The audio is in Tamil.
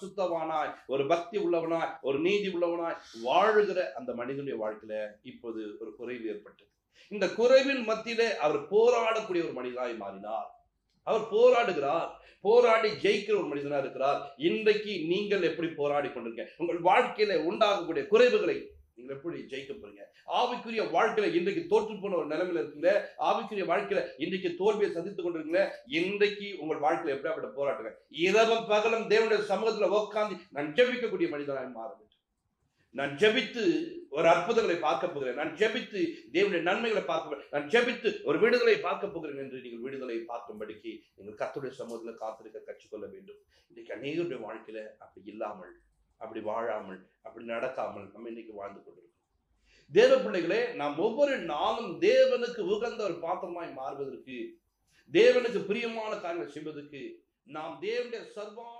சுத்தவானாய், ஒரு பக்தி உள்ளவனாய், ஒரு நீதி உள்ளவனாய் வாழுகிற அந்த மனிதனுடைய வாழ்க்கையில இப்போது ஒரு குறைவு ஏற்பட்டது. இந்த குறைவின் மத்தியிலே அவர் போராடக்கூடிய ஒரு மனிதனாய் மாறினார். அவர் போராடுகிறார், போராடி ஜெயிக்கிற ஒரு மனிதனா இருக்கிறார். இன்றைக்கு நீங்கள் எப்படி போராடி கொண்டிருக்கீங்க? உங்கள் வாழ்க்கையில உண்டாகக்கூடிய குறைவுகளை நீங்கள் எப்படி ஜெயிக்க போறீங்க? ஆவிக்குரிய வாழ்க்கையில இன்றைக்கு தோற்று போன ஒரு நிலைமையில இருக்கீங்க. ஆவிக்குரிய வாழ்க்கையில இன்றைக்கு தோல்வியை சந்தித்துக் கொண்டிருக்கீங்க. இன்றைக்கு உங்கள் வாழ்க்கையில எப்படிப்பட்ட போராட்டங்க? இரவும் பகலும் தேவனுடைய சமூகத்துல உட்கார்ந்து நான் ஜெபிக்கக்கூடிய மனிதனாய் மாற வேண்டும். நான் ஜெபித்து ஒரு அற்புதங்களை பார்க்க போகிறேன், நான் ஜெபித்து தேவனுடைய நன்மைகளை பார்க்க, நான் ஜெபித்து ஒரு விடுதலை பார்க்க போகிறேன் என்று நீங்கள் விடுதலை பார்க்கும்படிக்கு நீங்கள் கர்த்தருடைய சமூகத்துல காத்திருக்க கற்றுக்கொள்ள வேண்டும். இன்னைக்கு அநேகருடைய வாழ்க்கையில அப்படி இல்லாமல், அப்படி வாழாமல், அப்படி நடக்காமல் நம்ம இன்னைக்கு வாழ்ந்து கொண்டிருக்கோம். தேவ பிள்ளைகளே, நாம் ஒவ்வொரு நாளும் தேவனுக்கு உகந்த ஒரு பாத்திரமாய் மாறுவதற்கு, தேவனுக்கு பிரியமான காரியங்களை செய்வதற்கு நாம் தேவனுடைய சர்வா